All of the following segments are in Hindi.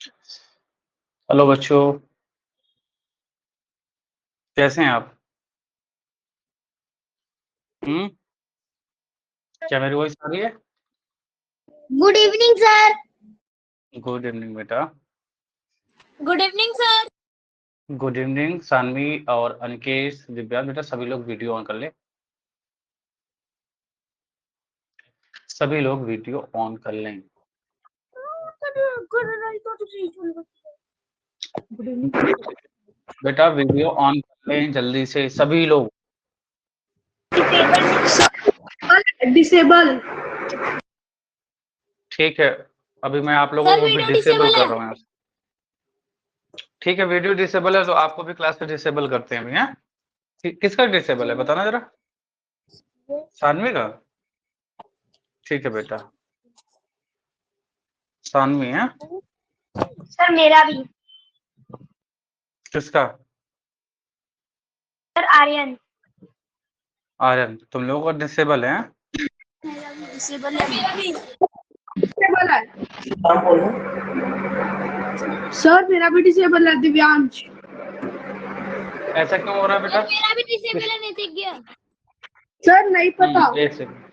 हेलो बच्चों, कैसे हैं आप? क्या मेरी वॉइस आ रही है? Good evening sir. Good evening बेटा। Good evening sir. Good evening Saanvi और अनिकेश, दिव्या, बेटा सभी लोग वीडियो ऑन कर ले। सभी लोग वीडियो ऑन कर लें। बेटा वीडियो ऑन कर लें जल्दी से सभी लोग। डिसेबल। ठीक है, अभी मैं आप लोगों को भी डिसेबल कर रहा हूँ यहाँ से। ठीक है, वीडियो डिसेबल है तो आपको भी क्लास पे डिसेबल करते हैं अभी। हैं किसका डिसेबल है बताना जरा। सानवी का। ठीक है बेटा, सानवी है। सर मेरा भी। किसका? सर आर्यन। आर्यन, तुम लोगों का डिसेबल है? डिसेबल है। मेरा भी डिसेबल है। सर मेरा भी डिसेबल है। दिव्यांश। ऐसा क्यों हो रहा है बेटा? मेरा भी डिसेबल है नैतिज्ञ। सर नहीं पता। एक सेकंड।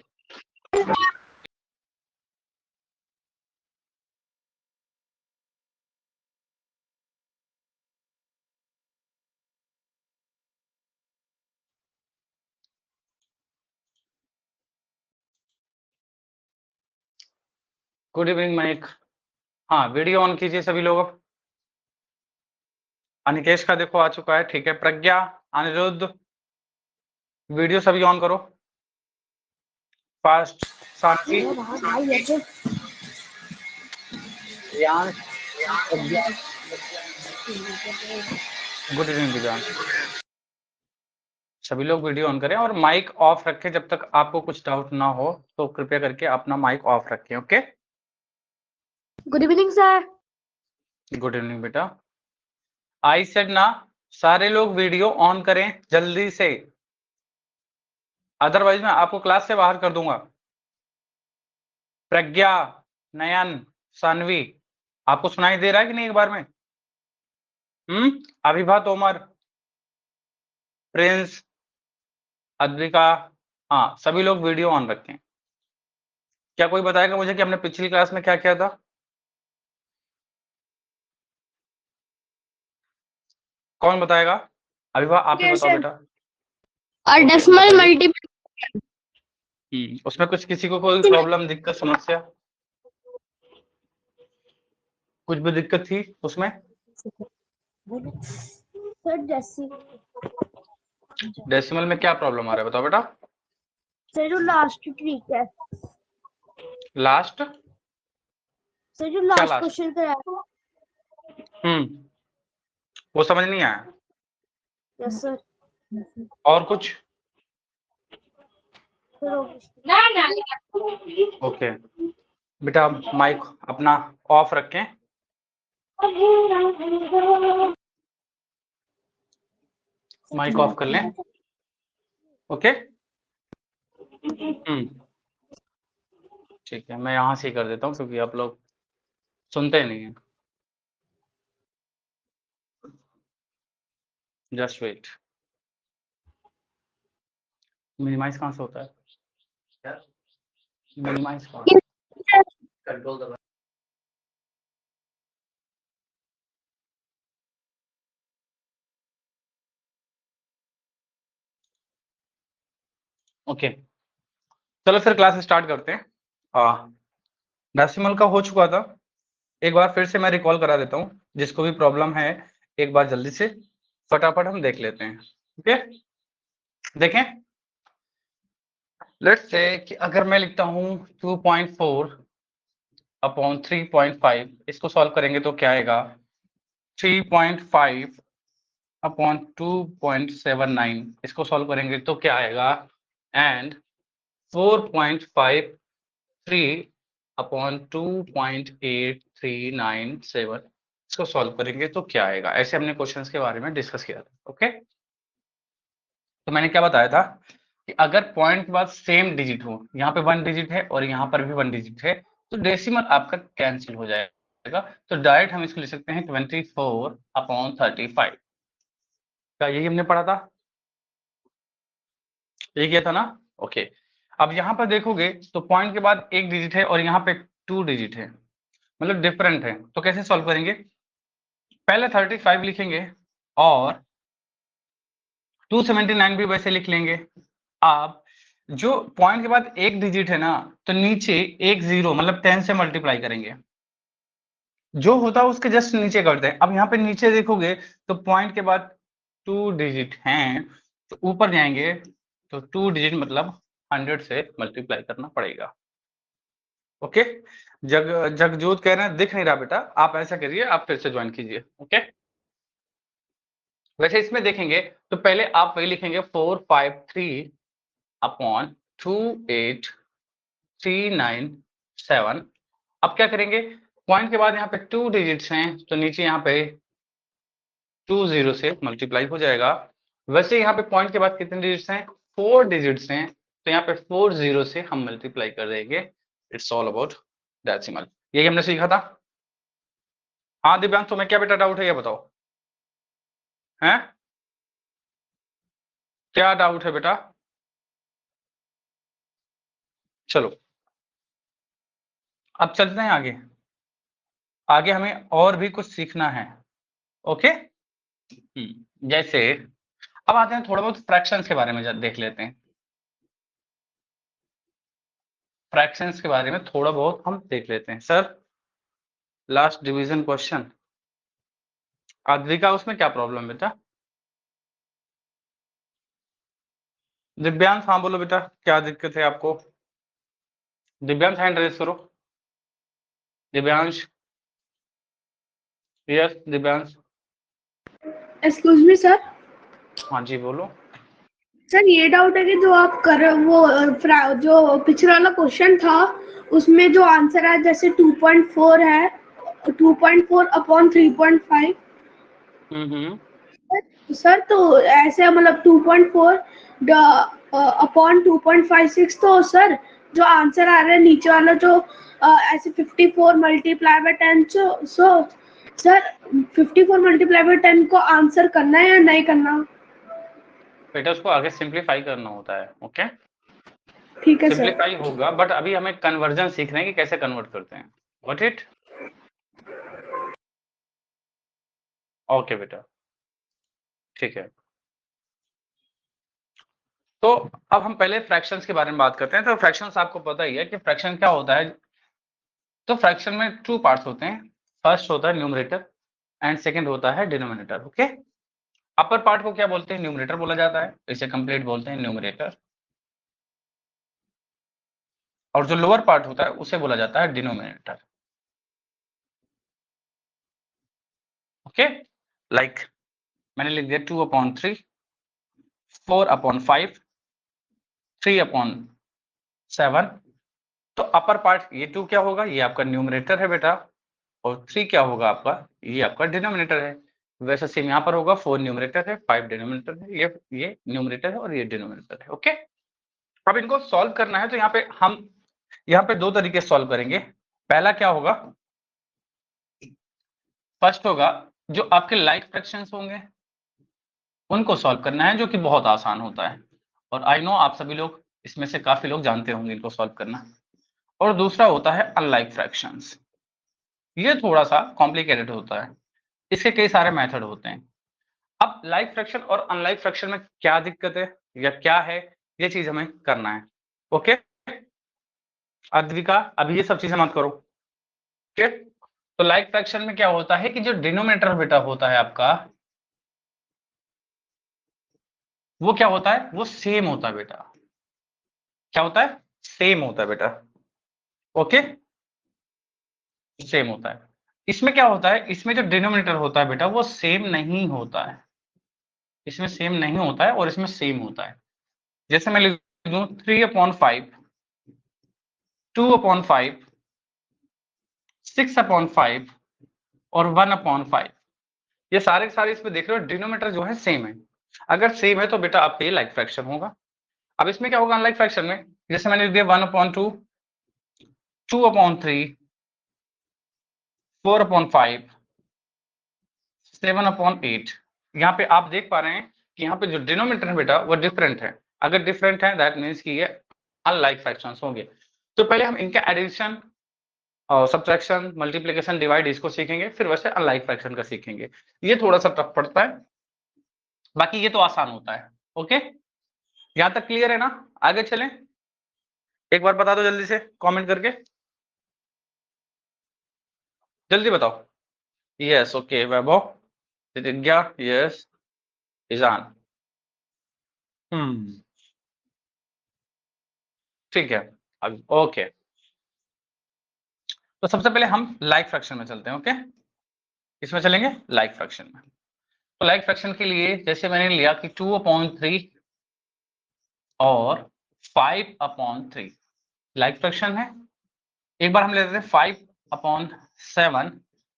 Good evening Mike. हाँ, वीडियो ऑन कीजिए सभी लोग। अब अनिकेश का देखो आ चुका है। ठीक है, प्रज्ञा, अनिरुद्ध, वीडियो सभी ऑन करो fast. Saanvi, good evening Divyansh. सभी लोग वीडियो ऑन करें और माइक ऑफ रखें। जब तक आपको कुछ डाउट ना हो तो कृपया करके अपना माइक ऑफ रखें। Okay, good evening sir. Good evening बेटा। आई सेड ना, सारे लोग वीडियो ऑन करें जल्दी से, अदरवाइज मैं आपको क्लास से बाहर कर दूंगा। प्रज्ञा, नयन, सानवी, आपको सुनाई दे रहा है कि नहीं एक बार में? अभिभा, तोमर, प्रिंस, अद्विका, हाँ सभी लोग वीडियो ऑन रखें। क्या कोई बताएगा मुझे कि हमने पिछली क्लास में क्या किया था? कौन बताएगा? अभिभा आप ही बताओ बेटा। और डेसिमल मल्टीपल। उसमें कुछ किसी को कोई प्रॉब्लम, दिक्कत, समस्या, कुछ भी दिक्कत थी उसमें? सर डेसिमल में क्या प्रॉब्लम आ रहा है बताओ बेटा। सर जो लास्ट ट्रिक है, लास्ट? सर जो क्या लास्ट लास्ट? क्वेश्चन कराया। वो समझ नहीं आया। Yes sir. और कुछ? ओके बेटा, माइक अपना ऑफ रखें। माइक ऑफ कर लें। ओके, ठीक है, मैं यहाँ से ही कर देता हूँ क्योंकि आप लोग सुनते नहीं हैं। Just wait. मिनिमाइज कहाँ से होता है? क्या मिनिमाइज कहाँ? कंट्रोल दबा। ओके, चलो फिर क्लास स्टार्ट करते हैं। डेसिमल का हो चुका था, एक बार फिर से मैं रिकॉल करा देता हूँ। जिसको भी प्रॉब्लम है एक बार जल्दी से फटाफट हम देख लेते हैं। ओके, देखें। लेट्स से कि अगर मैं लिखता हूँ 2.4 अपॉन 3.5, इसको सॉल्व करेंगे तो क्या आएगा? 3.5 अपॉन 2.79, इसको सॉल्व करेंगे तो क्या आएगा? एंड 4.53 अपॉन 2.8397, इसको सॉल्व करेंगे तो क्या आएगा? ऐसे हमने क्वेश्चंस के बारे में डिस्कस किया था। ओके, तो मैंने क्या बताया था कि अगर पॉइंट के बाद सेम डिजिट हो, यहाँ पे 1 डिजिट है और यहाँ पर भी 1 डिजिट है, तो डेसिमल आपका कैंसिल हो जाएगा। तो डायरेक्ट हम इसको लिख सकते हैं 24/35। क्या यही हमने पढ़ा था? यही किया था ना? ओके। अब यहाँ पर देखोगे तो पॉइंट के बाद एक डिजिट है और यहाँ पे 2 डिजिट है, मतलब डिफरेंट है। तो कैसे सॉल्व करेंगे? पहले 35 लिखेंगे और 279 भी वैसे लिख लेंगे। आप जो पॉइंट के बाद एक डिजिट है ना, तो नीचे एक 0 मतलब 10 से मल्टीप्लाई करेंगे, जो होता है उसके जस्ट नीचे करते हैं। अब यहाँ पे नीचे देखोगे तो पॉइंट के बाद 2 डिजिट हैं, तो ऊपर जाएंगे तो 2 डिजिट मतलब 100 से मल्टीप्लाई करना पड़ेगा। ओके। जगजोत कह रहे हैं दिख नहीं रहा बेटा, आप ऐसा करिए, आप फिर से ज्वाइन कीजिए। ओके। वैसे इसमें देखेंगे तो पहले आप वही लिखेंगे 453/28397। अब क्या करेंगे? पॉइंट के बाद यहाँ पे 2 डिजिट्स हैं, तो नीचे यहाँ पे 20 से मल्टीप्लाई हो जाएगा। वैसे यहाँ पे पॉइंट के बाद कितने डिजिट्स हैं? 4 डिजिट्स हैं, तो यहाँ पे 40 से हम मल्टीप्लाई कर देंगे। It's all about decimal. यही हमने सीखा था। हाँ दिव्यांश, तुम्हें क्या बेटा डाउट है ये बताओ। हैं? क्या डाउट है बेटा? चलो अब चलते हैं आगे। आगे हमें और भी कुछ सीखना है। ओके। जैसे अब आते हैं थोड़ा बहुत फ्रैक्शंस के बारे में देख लेते हैं। फ्रैक्शंस के बारे में थोड़ा बहुत हम देख लेते हैं। सर लास्ट डिवीजन क्वेश्चन, आद्विका उसमें क्या प्रॉब्लम बेटा? दिव्यांश हाँ बोलो बेटा, क्या दिक्कत है आपको? दिव्यांश हैंड रेज करो। Divyansh, yes Divyansh. Excuse me sir. हाँ जी बोलो। सर ये डाउट है कि जो आप कर वो जो पिछला वाला क्वेश्चन था उसमें जो आंसर है जैसे 2.4 है, 2.4 अपॉन 3.5। सर तो ऐसे मतलब 2.4 अपॉन 2.56, तो सर जो आंसर आ रहा है नीचे वाला जो ऐसे 54 multiply by 10, so sir 54 multiply by 10 को आंसर करना है या नहीं करना? बेटा उसको आगे सिंप्लीफाई करना होता है। ओके, ठीक है सर। सिंप्लीफाई होगा, बट अभी हमें कन्वर्जन सीख रहे हैं कि कैसे कन्वर्ट करते हैं। Got it? ओके बेटा, ठीक है। तो अब हम पहले फ्रैक्शंस के बारे में बात करते हैं। तो फ्रैक्शंस आपको पता ही है कि फ्रैक्शन क्या होता है। तो फ्रैक्शन में 2 पार्ट्स होते हैं। फर्स्ट होता है न्यूमरेटर एंड सेकंड होता है डिनोमिनेटर। ओके। अपर पार्ट को क्या बोलते हैं? न्यूमरेटर बोला जाता है, इसे कंप्लीट बोलते हैं न्यूमरेटर। और जो लोअर पार्ट होता है उसे बोला जाता है डिनोमिनेटर। ओके। लाइक मैंने लिख दिया 2/3, 4/5, 3/7। तो अपर पार्ट ये 2 क्या होगा? ये आपका न्यूमरेटर है बेटा, और 3 क्या होगा आपका? ये आपका डिनोमिनेटर है। वैसे सेम यहाँ पर होगा, 4 न्यूमरेटर है, 5 डिनोमिनेटर है। ये न्यूमरेटर है और ये डिनोमिनेटर है। ओके। अब इनको सॉल्व करना है, तो यहाँ पे 2 तरीके से सॉल्व करेंगे। पहला क्या होगा? फर्स्ट होगा जो आपके लाइक फ्रैक्शंस होंगे उनको सॉल्व करना है, जो कि बहुत आसान होता है, और आई नो आप सभी लोग इसमें से काफी लोग जानते होंगे इनको सॉल्व करना। और दूसरा होता है अनलाइक फ्रैक्शंस। ये थोड़ा सा कॉम्प्लिकेटेड होता है, इसके कई सारे मेथड होते हैं। अब लाइक फ्रैक्शन और अनलाइक फ्रैक्शन में क्या दिक्कत है या क्या है, ये चीज हमें करना है। ओके अद्विका, अभी ये सब चीजें मत करो। ओके। तो लाइक फ्रैक्शन में क्या होता है कि जो डिनोमिनेटर बेटा होता है आपका, वो क्या होता है? वो सेम होता है बेटा। क्या होता है? सेम होता है बेटा। ओके, सेम होता है। इसमें क्या होता है? इसमें जो डिनोमिनेटर होता है बेटा वो सेम नहीं होता है। इसमें सेम नहीं होता है और इसमें सेम होता है। जैसे मैं लिख दूं 3/5, 2/5, 6/5 और 1/5। ये सारे के सारे इसमें देख रहे हो डिनोमिनेटर जो है सेम है। अगर सेम है तो बेटा आपका ये लाइक फ्रैक्शन होगा। अब इसमें क्या होगा अनलाइक फ्रैक्शन में? जैसे मैंने लिख दिया 1/2, 2/3, 4/5, 7/8। यहाँ पे आप देख पा रहे हैं कि यहाँ पे जो डिनोमिनेटर है बेटा वो डिफरेंट है। अगर डिफरेंट है दैट मीन्स कि ये अनलाइक फ्रैक्शंस होंगे। तो पहले हम इनका एडिशन और सब्ट्रैक्शन, मल्टीप्लिकेशन, डिवाइड इसको सीखेंगे, फिर वैसे अनलाइक फ्रैक्शन का सीखेंगे। ये थोड़ा सा टफ पड़ता है, बाकी ये तो आसान होता है। ओके, यहां तक क्लियर है ना? आगे चलें, एक बार बता दो जल्दी से कमेंट करके, जल्दी बताओ। यस, ओके वैभव, प्रतिज्ञा, यस, ईजान, ठीक है। अब ओके, तो सबसे पहले हम लाइक फ्रैक्शन में चलते हैं। ओके, इसमें चलेंगे लाइक फ्रैक्शन में। तो लाइक फ्रैक्शन के लिए जैसे मैंने लिया कि 2/3 और 5/3 लाइक फ्रैक्शन है। एक बार हम लेते हैं 5/7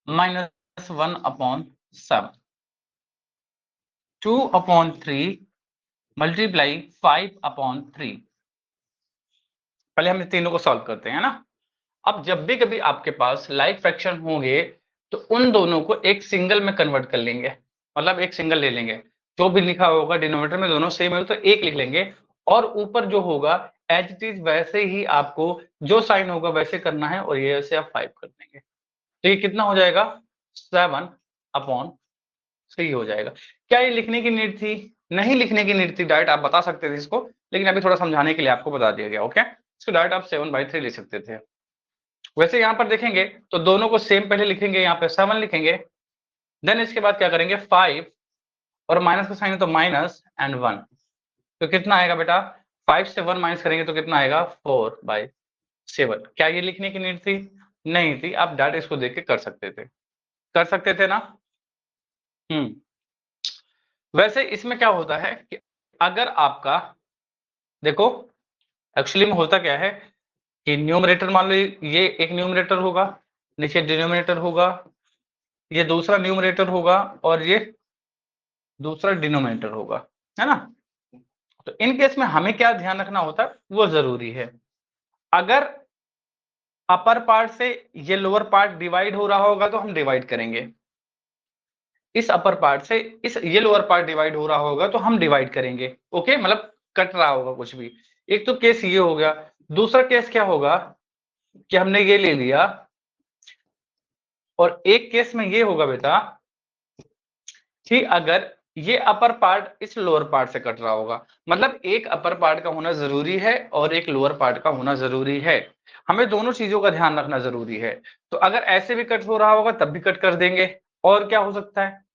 माइनस 1/7, 2/3 मल्टीप्लाई 5/3। पहले हम तीनों को सॉल्व करते हैं ना। अब जब भी कभी आपके पास लाइक फ्रैक्शन होंगे तो उन दोनों को एक सिंगल में कन्वर्ट कर लेंगे, मतलब एक सिंगल ले लेंगे। जो भी लिखा होगा डिनोमिनेटर में दोनों सेम है तो एक लिख लेंगे, और ऊपर जो होगा एज इट इज वैसे ही आपको जो साइन होगा वैसे करना है, और ये ऐसे आप 5 कर देंगे। तो ये कितना हो जाएगा? 7/3 हो जाएगा। क्या ये लिखने की नीड थी? नहीं लिखने की नीड थी, डायरेक्ट आप बता सकते थे इसको, लेकिन अभी थोड़ा समझाने के लिए आपको बता दिया गया। ओके, इसको डायरेक्ट आप 7/3 लिख सकते थे। वैसे यहाँ पर देखेंगे तो दोनों को सेम पहले लिखेंगे, यहाँ पे 7 लिखेंगे, देन इसके बाद क्या करेंगे 5, और माइनस का साइन है तो माइनस एंड 1, तो कितना आएगा बेटा? 5 से 1 माइनस करेंगे तो कितना आएगा? 4/7। क्या ये लिखने की नीड थी? नहीं थी, आप डायरेक्ट इसको देख के कर सकते थे, कर सकते थे ना। वैसे इसमें क्या होता है कि अगर आपका देखो एक्चुअली में होता क्या है कि न्यूमरेटर मान लो ये एक न्यूमरेटर होगा, नीचे डिनोमिनेटर होगा, ये दूसरा न्यूमरेटर होगा, और ये दूसरा डिनोमिनेटर होगा, है ना। तो इन केस में हमें क्या ध्यान रखना होता है वो जरूरी है। अगर अपर पार्ट से ये लोअर पार्ट डिवाइड हो रहा होगा तो हम डिवाइड करेंगे, इस अपर पार्ट से इस ये लोअर पार्ट डिवाइड हो रहा होगा तो हम डिवाइड करेंगे। ओके, मतलब कट रहा होगा कुछ भी। एक तो केस ये हो गया। दूसरा केस क्या होगा कि हमने ये ले लिया, और एक केस में ये होगा बेटा कि अगर ये अपर पार्ट इस लोअर पार्ट से कट रहा होगा, मतलब एक अपर पार्ट का होना जरूरी है और एक लोअर पार्ट का होना जरूरी है। हमें दोनों चीजों का ध्यान रखना जरूरी है। तो अगर ऐसे भी कट हो रहा होगा तब भी कट कर देंगे। और क्या हो सकता है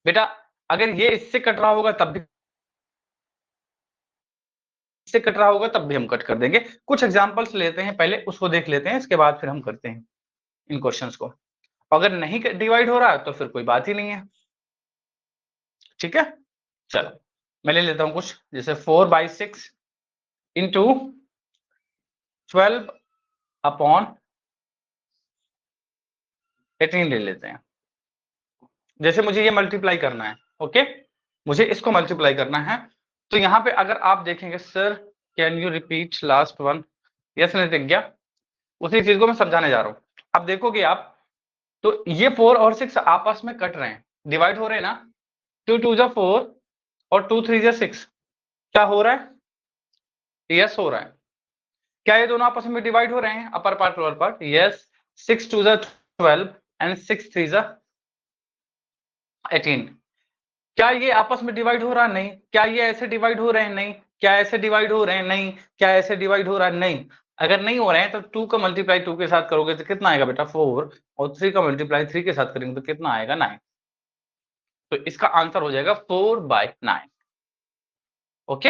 बेटा? अगर ये इससे कट रहा होगा तब भी, इससे कट रहा होगा तब भी हम कट कर देंगे। कुछ एग्जांपल्स लेते हैं, पहले उसको देख लेते हैं, इसके बाद फिर हम करते हैं इन क्वेश्चंस को। अगर नहीं डिवाइड हो रहा है तो फिर कोई बात ही नहीं है, ठीक है। चलो मैं ले लेता हूं कुछ, जैसे 4/6 इंटू 12/18 ले लेते हैं। जैसे मुझे ये मल्टीप्लाई करना है, ओके, मुझे इसको मल्टीप्लाई करना है। तो यहाँ पे अगर आप देखेंगे, sir can you repeat last one? Yes Nitigya, उसी चीज को मैं समझाने जा रहा हूँ। अब देखोगे आप तो ये 4 और 6 आपस में कट रहे हैं, डिवाइड हो रहे हैं ना। 2 2 जा 4 और 2 3 जा 6, क्या हो रहा है? यस हो रहा है। क्या ये दोनों आपस में डिवाइड हो रहे हैं, upper part lower part? Yes. 6 2 जा 12 एंड 6 3 जा 18। क्या ये आपस में डिवाइड हो रहा है? नहीं। क्या ये ऐसे डिवाइड हो रहे हैं? नहीं। क्या ऐसे डिवाइड हो रहे हैं? नहीं। क्या ऐसे डिवाइड हो रहा है? नहीं। अगर नहीं हो रहे हैं तो 2 का मल्टीप्लाई 2 के साथ करोगे तो कितना आएगा बेटा? 4, और 3 का मल्टीप्लाई 3 के साथ करेंगे तो कितना आएगा? 9। तो इसका आंसर हो जाएगा 4/9। ओके,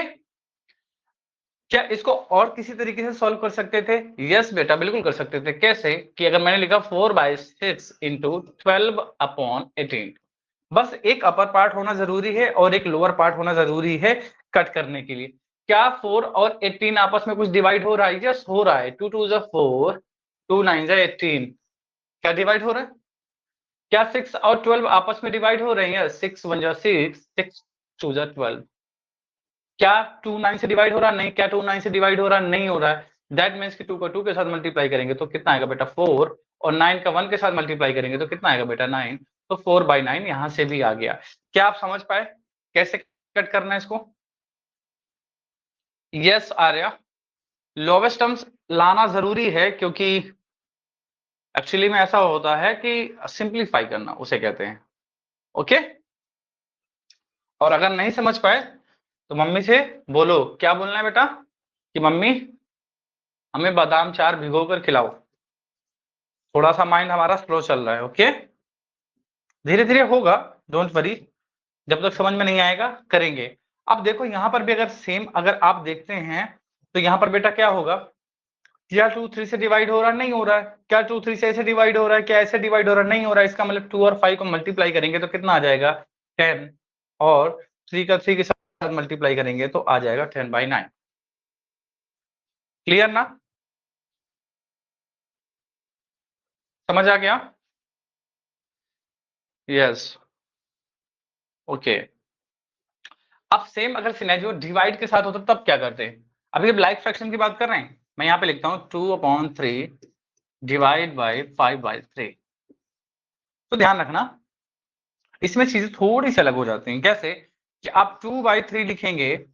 क्या इसको और किसी तरीके से सॉल्व कर सकते थे? यस बेटा बिल्कुल कर सकते थे। कैसे? कि अगर मैंने लिखा 4/6 इंटू 12/18, बस एक अपर पार्ट होना जरूरी है और एक लोअर पार्ट होना जरूरी है कट करने के लिए। क्या 4 और 18 आपस में कुछ डिवाइड हो रहा है? यस हो रहा है। 2 2 जा 4, 2 9 जा 18, क्या डिवाइड हो रहा है? क्या 6 और 12 आपस में डिवाइड हो रहे हैं? 6 1 जा 6, 6 2 जा 12। क्या 2 9 से डिवाइड हो रहा है? नहीं। क्या 2 9 से डिवाइड हो रहा है? नहीं हो रहा है। दैट मीन्स कि 2 को 2 के साथ मल्टीप्लाई करेंगे तो कितना आएगा बेटा? 4, और 9 का 1 के साथ मल्टीप्लाई करेंगे तो कितना आएगा बेटा 9, तो 4/9 यहां से भी आ गया। क्या आप समझ पाए कैसे कट करना है इसको? यस आर्या, लोवेस्ट टर्म्स लाना जरूरी है क्योंकि एक्चुअली में ऐसा होता है कि सिंप्लीफाई करना उसे कहते हैं। ओके, और अगर नहीं समझ पाए तो मम्मी से बोलो, क्या बोलना है बेटा कि मम्मी हमें बादाम 4 भिगो कर खिलाओ। थोड़ा सा माइंड हमारा स्लो चल रहा है। ओके, धीरे धीरे होगा, डोंट वरी, जब तक समझ में नहीं आएगा करेंगे। अब देखो यहां पर भी अगर सेम अगर आप देखते हैं तो यहां पर बेटा क्या होगा, क्या 2 3 से डिवाइड हो रहा है? नहीं हो रहा है। क्या 2 3 से ऐसे डिवाइड हो रहा है? क्या ऐसे डिवाइड हो रहा है? नहीं हो रहा है। इसका मतलब 2 और 5 को मल्टीप्लाई करेंगे तो कितना आ जाएगा 10, और 3 का 3 के साथ मल्टीप्लाई करेंगे तो आ जाएगा 10/9। क्लियर ना? समझ आ गया? Yes, okay. अब सेम अगर सिनेरियो डिवाइड के साथ होता तब क्या करते हैं? अभी जब लाइक फ्रैक्शन की बात कर रहे हैं, मैं यहाँ पे लिखता हूँ 2/3 डिवाइड बाई 5/3। तो ध्यान रखना इसमें चीजें थोड़ी सी अलग हो जाती हैं। कैसे कि आप 2/3 लिखेंगे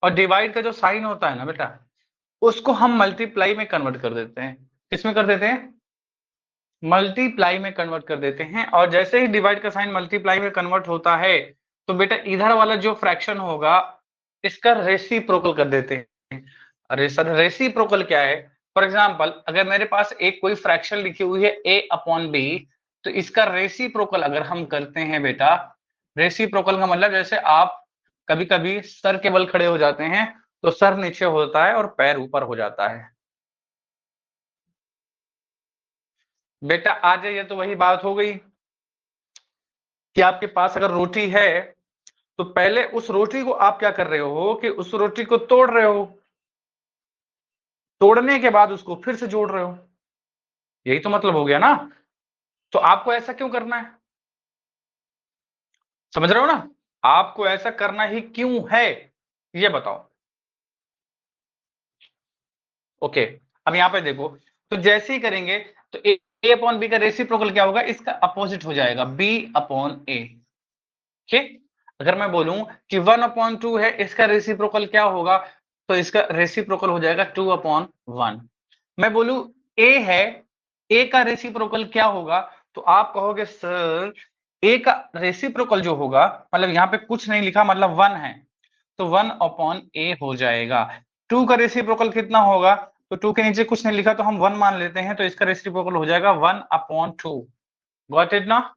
और डिवाइड का जो साइन होता है ना बेटा, उसको हम मल्टीप्लाई में कन्वर्ट कर देते हैं। किसमें कर देते हैं? मल्टीप्लाई में कन्वर्ट कर देते हैं। और जैसे ही डिवाइड का साइन मल्टीप्लाई में कन्वर्ट होता है तो बेटा इधर वाला जो फ्रैक्शन होगा इसका रेसिप्रोकल कर देते हैं। अरे सर रेसिप्रोकल क्या है? फॉर एग्जाम्पल अगर मेरे पास एक कोई फ्रैक्शन लिखी हुई है a/b, तो इसका रेसिप्रोकल अगर हम करते हैं बेटा, रेसिप्रोकल का मतलब जैसे आप कभी कभी सर के बल खड़े हो जाते हैं तो सर नीचे होता है और पैर ऊपर हो जाता है। बेटा आ जाइए, तो वही बात हो गई कि आपके पास अगर रोटी है तो पहले उस रोटी को आप क्या कर रहे हो कि उस रोटी को तोड़ रहे हो, तोड़ने के बाद उसको फिर से जोड़ रहे हो। यही तो मतलब हो गया ना? तो आपको ऐसा क्यों करना है? समझ रहे हो ना? आपको ऐसा करना ही क्यों है ये बताओ। ओके, अब यहां पे देखो, तो जैसे ही करेंगे तो a/b का रेसिप्रोकल क्या होगा? इसका अपोजिट हो जाएगा b/a। ओके, अगर मैं बोलूं कि 1/2 है, इसका रेसिप्रोकल क्या होगा? तो इसका रेसिप्रोकल हो जाएगा 2/1। मैं बोलूं a है, a का रेसिप्रोकल क्या होगा? तो आप कहोगे सर a का रेसिप्रोकल जो होगा, मतलब यहाँ पे कुछ नहीं लिखा मतलब 1 है, तो 1/a हो जाएगा। 2 का रेसिप्रोकल कितना होगा? तो 2 के नीचे कुछ नहीं लिखा तो हम 1 मान लेते हैं, तो इसका रेसिप्रोकल हो जाएगा 1/2। गॉट इट ना?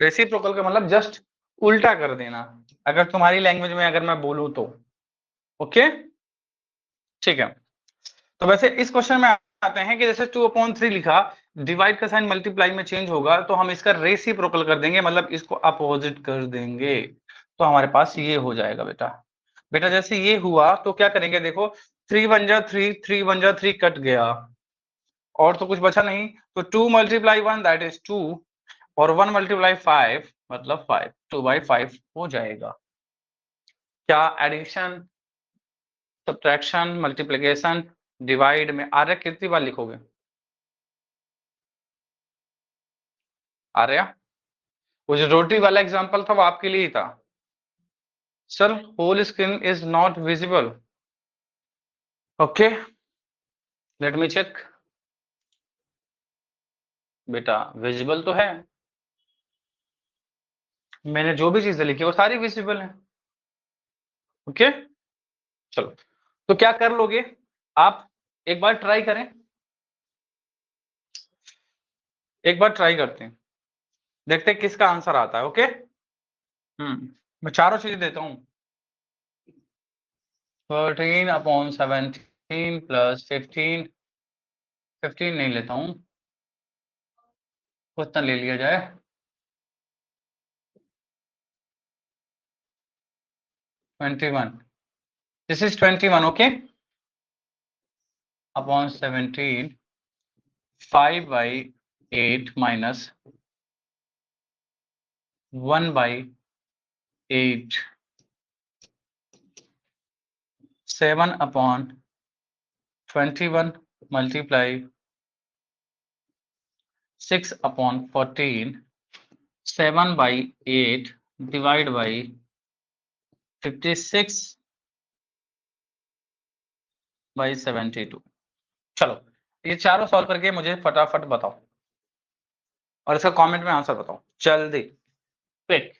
रेसिप्रोकल का मतलब जस्ट उल्टा कर देना, अगर तुम्हारी लैंग्वेज में अगर मैं बोलूं तो। ओके, ठीक है। तो वैसे इस क्वेश्चन में आते हैं कि जैसे 2/3 लिखा, डिवाइड का साइन मल्टीप्लाई में चेंज होगा तो हम इसका रेसिप्रोकल कर देंगे, मतलब इसको अपोजिट कर देंगे, तो हमारे पास ये हो जाएगा बेटा। बेटा जैसे ये हुआ तो क्या करेंगे, देखो 3 1 जा 3, 3 1 जा 3 कट गया, और तो कुछ बचा नहीं, तो 2 × 1 दैट इज 2, और 1 × 5 मतलब 5, 2/5 हो जाएगा। क्या एडिशन, सब्ट्रैक्शन, मल्टीप्लिकेशन, डिवाइड में आर्य कितनी बार लिखोगे? आर्य, वो जो रोटी वाला एग्जांपल था वो आपके लिए ही था। Sir whole screen is not visible. Okay, let me check. बेटा विजिबल तो है, मैंने जो भी चीजें लिखी वो सारी विजिबल है। ओके, चलो, तो क्या कर लोगे आप? एक बार ट्राई करें, एक बार ट्राई करते हैं, देखते हैं किसका आंसर आता है। ओके, मैं चारों चीजें देता हूं। 13/17 प्लस 15, 15 नहीं लेता हूं, कितना ले लिया जाए, 21, this is 21। Okay, upon 17, 5/8 minus 1/8, 7/21 multiply 6/14, 7/8 divide by 56/72। चलो ये चारों सॉल्व करके मुझे फटाफट बताओ और इसका कमेंट में आंसर बताओ जल्दी, क्विक।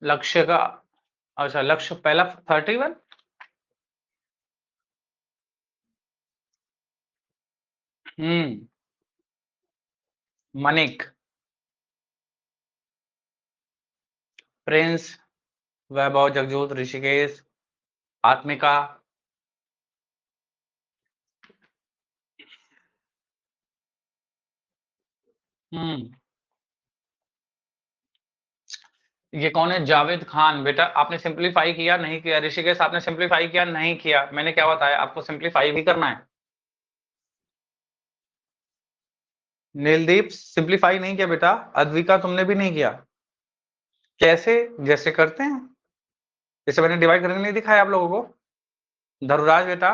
लक्ष्य का, अच्छा लक्ष्य पहला 31। मनिक, प्रिंस, वैभव, जगजोत, ऋषिकेश, आत्मिका, ये कौन है? जावेद खान। बेटा आपने सिंपलीफाई किया नहीं किया? ऋषिकेश आपने सिंपलीफाई किया नहीं किया? मैंने क्या बताया आपको? सिंपलीफाई भी करना है। नीलदीप सिंपलीफाई नहीं किया बेटा। अद्विका तुमने भी नहीं किया। कैसे? जैसे करते हैं, जैसे मैंने डिवाइड करके नहीं दिखाया आप लोगों को। धरुराज बेटा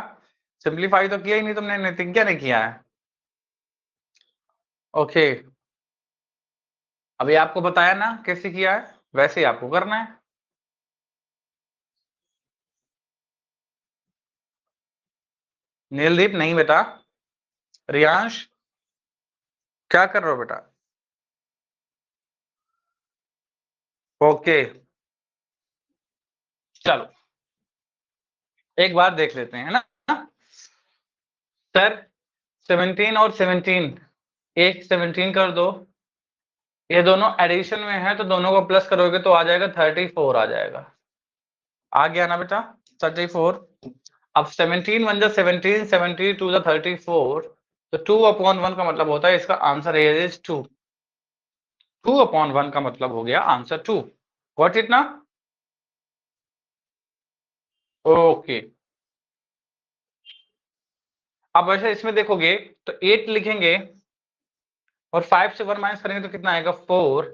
सिंपलीफाई तो किया ही नहीं तुमने, नितिज्ञा नहीं किया है। ओके, अभी आपको बताया ना कैसे किया है, वैसे ही आपको करना है। नीलदीप नहीं बेटा। रियांश क्या कर रहे हो बेटा? ओके चलो एक बार देख लेते हैं, है ना सर? 17 और 17, एक 17 कर दो, ये दोनों एडिशन में है तो दोनों को प्लस करोगे तो आ जाएगा 34 आ जाएगा। आ गया ना बेटा 34। अब 17 1 जा 17, 72 जा 34, तो 2/1 का मतलब होता है इसका आंसर इज 2। 2/1 का मतलब हो गया आंसर 2। गॉट इट ना? ओके, अब वैसे इसमें देखोगे तो 8 लिखेंगे और 5 से 1 माइनस करेंगे तो कितना आएगा? 4।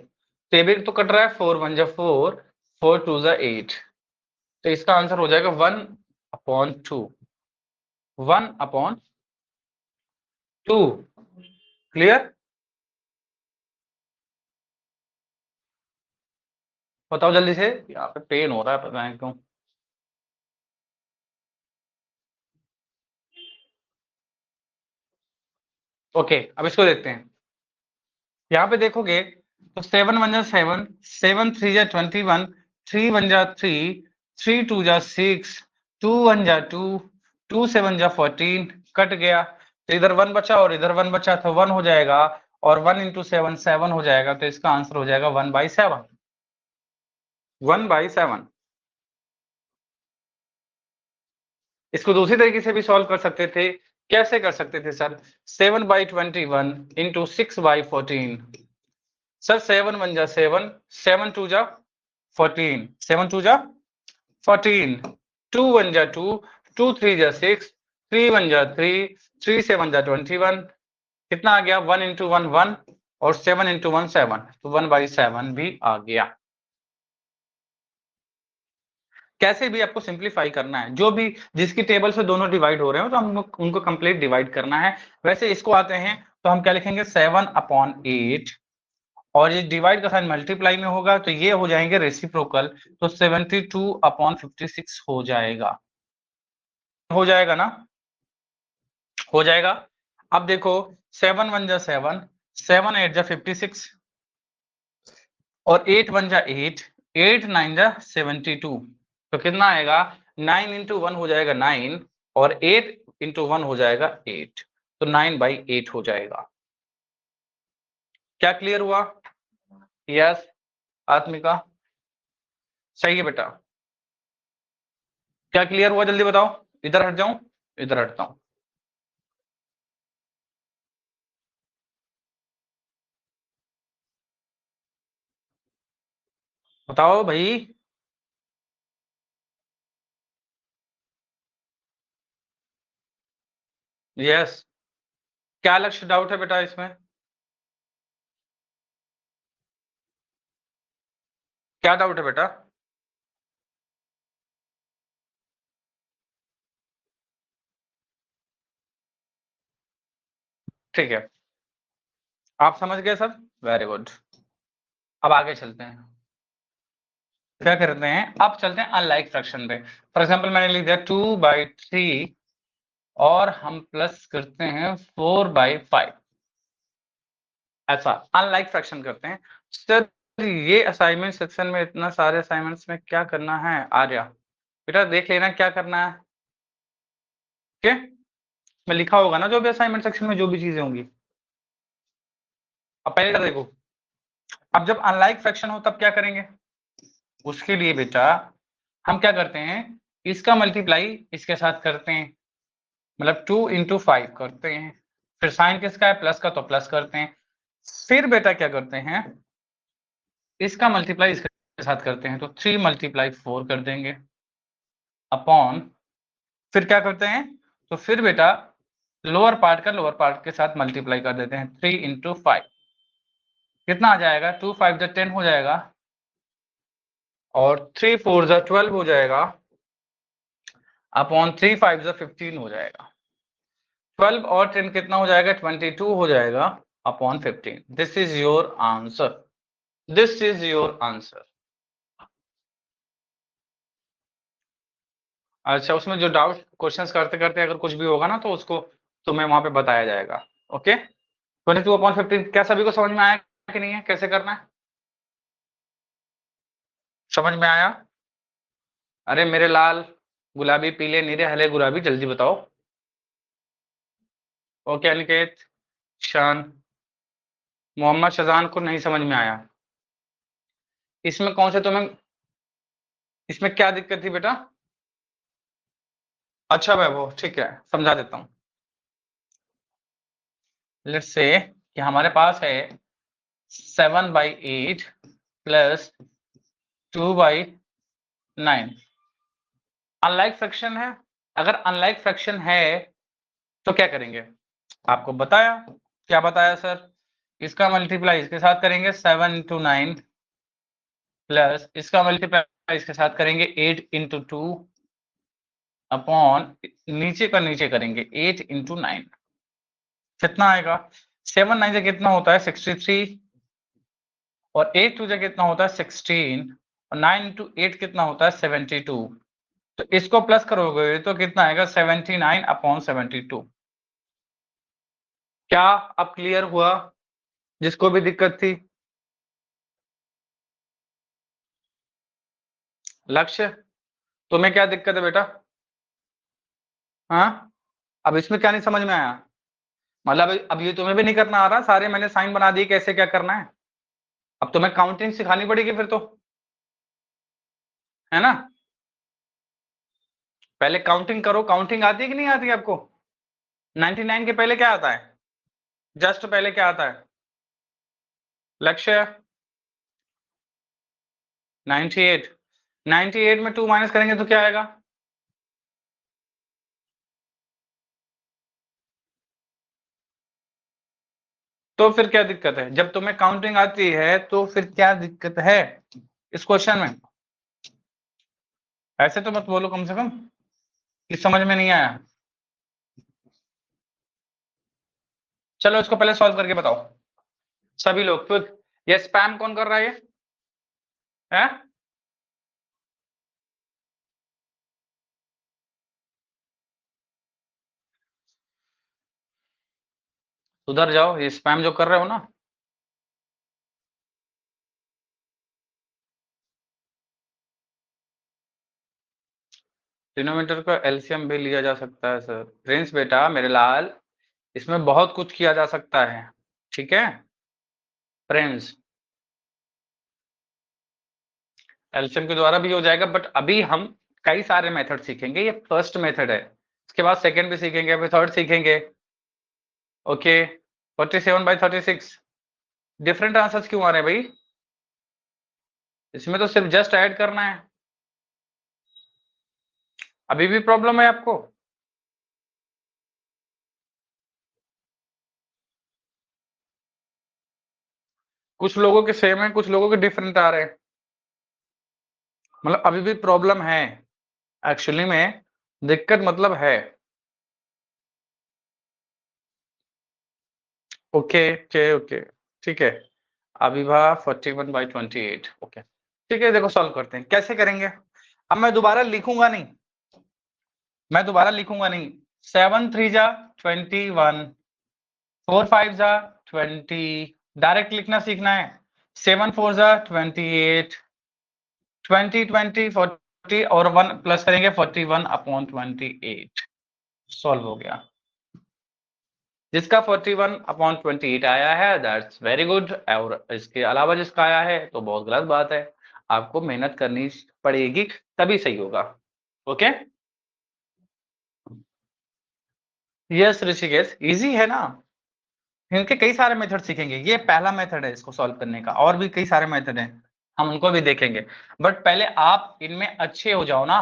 तो ये भी तो कट रहा है, 4 1 जा 4, 4 2 जा 8, तो इसका आंसर हो जाएगा 1/2। 1/2। क्लियर? बताओ जल्दी से, यहाँ पे पेन हो रहा है पता नहीं क्यों। ओके अब इसको देखते हैं। यहाँ पे देखोगे तो 7 1 जा 7, 7 3 जा 21, 3 1 जा 3, 3 2 जा 6, 2 1 जा 2, 2 7 जा 14, कट गया तो इधर 1 बचा और इधर 1 बचा तो 1 हो जाएगा, और 1 इंटू 7 7 हो जाएगा, तो इसका आंसर हो जाएगा 1/7। 1/7। इसको दूसरी तरीके से भी सॉल्व कर सकते थे। कैसे कर सकते थे सर? 7/21 इंटू 6/14। सर 7 1 जा 7, 7 2 जा 14, 7 2 जा 14, 2 1 जा 2, 2 3 जा 6, 3 1 जा 3, 3 7 जा 21, कितना आ गया? 1 इंटू 1 1, और 7 इंटू 1 7, तो 1/7 भी आ गया। कैसे भी आपको सिंप्लीफाई करना है, जो भी जिसकी टेबल से दोनों डिवाइड हो रहे हो तो हम उनको कंप्लीट डिवाइड करना है। वैसे इसको आते हैं तो हम क्या लिखेंगे? 7/8, और ये डिवाइड का साइन मल्टीप्लाई में होगा तो ये हो जाएंगे रेसिप्रोकल, तो 72/56 हो जाएगा। हो जाएगा ना? हो जाएगा। अब देखो 7 1 जा 7, 7 8 जा 56, और 8 1 जा 8, 8 9 जा 72, तो कितना आएगा? 9 इंटू 1 हो जाएगा 9, और 8 इंटू 1 हो जाएगा 8, तो 9/8 हो जाएगा। क्या क्लियर हुआ? यस आत्मिका सही है बेटा। क्या क्लियर हुआ जल्दी बताओ? इधर हट जाऊं, इधर हटता हूं। बताओ भाई। यस, क्या लक्ष्य डाउट है बेटा इसमें? क्या डाउट है बेटा? ठीक है, आप समझ गए सब, वेरी गुड। अब आगे चलते हैं, क्या करते हैं, अब चलते हैं अनलाइक फ्रैक्शन पे। फॉर एग्जांपल मैंने लिख दिया 2/3 और हम प्लस करते हैं 4/5, ऐसा अनलाइक फ्रैक्शन करते हैं। सर ये असाइनमेंट सेक्शन में इतना सारे असाइनमेंट्स में क्या करना है आर्या? बेटा देख लेना क्या करना है, ओके? मैं लिखा होगा ना जो भी असाइनमेंट सेक्शन में जो भी चीजें होंगी। अब पहले देखो, अब जब अनलाइक फ्रैक्शन हो तब क्या करेंगे? उसके लिए बेटा हम क्या करते हैं, इसका मल्टीप्लाई इसके साथ करते हैं, मतलब 2 × 5 करते हैं, फिर साइन किसका है, प्लस का, तो प्लस करते हैं। फिर बेटा क्या करते हैं, इसका मल्टीप्लाई इसके साथ करते हैं, तो 3 × 4 कर देंगे अपॉन, फिर क्या करते हैं, तो फिर बेटा लोअर पार्ट का लोअर पार्ट के साथ मल्टीप्लाई कर देते हैं, 3 × 5 कितना आ जाएगा, 2 5 10 हो जाएगा, और 3 4 12 हो जाएगा, अपॉन 3 5 15 हो जाएगा। 12 और 10 कितना हो जाएगा, 22 हो जाएगा, upon 15। This is your answer, this is your answer. अच्छा, उसमें जो डाउट क्वेश्चंस करते करते अगर कुछ भी होगा ना तो उसको तुम्हें वहां पे बताया जाएगा, ओके? 22/15 क्या सभी को समझ में आया कि नहीं है, कैसे करना है, समझ में आया? अरे मेरे लाल गुलाबी पीले नीले हरे गुलाबी, जल्दी बताओ। ओके अनिकेत, शान, मोहम्मद शजान को नहीं समझ में आया। इसमें कौन से तुम्हें, इसमें क्या दिक्कत थी बेटा? अच्छा वैभव, ठीक है समझा देता हूँ। लेट्स से कि हमारे पास है 7/8 प्लस 2/9, अनलाइक फ्रैक्शन है। अगर अनलाइक फ्रैक्शन है तो क्या करेंगे, आपको बताया, क्या बताया सर, इसका मल्टीप्लाई इसके साथ करेंगे 7 × 9 प्लस इसका मल्टीप्लाई इसके साथ करेंगे 8 × 2 अपॉन नीचे का नीचे करेंगे 8 × 9, कितना आएगा, 7 9 से कितना होता है 63, और 8 2 से कितना होता है 16, और 9 × 8 कितना होता है 72, तो इसको प्लस करोगे तो कितना आएगा 79/72। क्या अब क्लियर हुआ जिसको भी दिक्कत थी? लक्ष्य, तुम्हें क्या दिक्कत है बेटा? हाँ, अब इसमें क्या नहीं समझ में आया, मतलब अब ये तुम्हें भी नहीं करना आ रहा, सारे मैंने साइन बना दिए कैसे क्या करना है, अब तुम्हें काउंटिंग सिखानी पड़ेगी फिर तो, है ना? पहले काउंटिंग करो, काउंटिंग आती है कि नहीं आती है आपको? 99 के पहले क्या आता है, जस्ट पहले क्या आता है लक्ष्य? 98, 98 में 2 माइनस करेंगे तो क्या आएगा, तो फिर क्या दिक्कत है, जब तुम्हें काउंटिंग आती है तो फिर क्या दिक्कत है इस क्वेश्चन में? ऐसे तो मत बोलो कम से कम कि समझ में नहीं आया। चलो इसको पहले सॉल्व करके बताओ सभी लोग, फिर ये स्पैम कौन कर रहा है, है? उधर जाओ, ये स्पैम जो कर रहे हो ना, डिनोमिनेटर का एलसीएम भी लिया जा सकता है सर। प्रिंस बेटा मेरे लाल, इसमें बहुत कुछ किया जा सकता है, ठीक है प्रिंस, एलसीएम के द्वारा भी हो जाएगा, बट अभी हम कई सारे मेथड सीखेंगे, ये फर्स्ट मेथड है, इसके बाद सेकंड भी सीखेंगे, फिर थर्ड सीखेंगे, ओके? 47/36, डिफरेंट आंसर्स क्यों आ रहे हैं भाई, इसमें तो सिर्फ जस्ट ऐड करना है, अभी भी प्रॉब्लम है आपको? कुछ लोगों के सेम है, कुछ लोगों के डिफरेंट आ रहे हैं, मतलब अभी भी प्रॉब्लम है, एक्चुअली में दिक्कत मतलब है। ओके ओके ओके, ठीक है। अविभा 41/28, ओके ठीक है। देखो सॉल्व करते हैं, कैसे करेंगे। अब मैं दोबारा लिखूंगा नहीं, 7 3 जा 21, 4 5 जा 20, डायरेक्ट लिखना सीखना है। 7 4 जा 28, 20 20 40 और 1 प्लस करेंगे 41/28, सॉल्व हो गया। जिसका 41/28 आया है दैट्स वेरी गुड, और इसके अलावा जिसका आया है तो बहुत गलत बात है, आपको मेहनत करनी पड़ेगी तभी सही होगा। ओके यस ऋषिकेश, इजी है ना, इनके कई सारे मेथड सीखेंगे, ये पहला मेथड है इसको सॉल्व करने का, और भी कई सारे मेथड हैं, हम उनको भी देखेंगे, बट पहले आप इनमें अच्छे हो जाओ ना।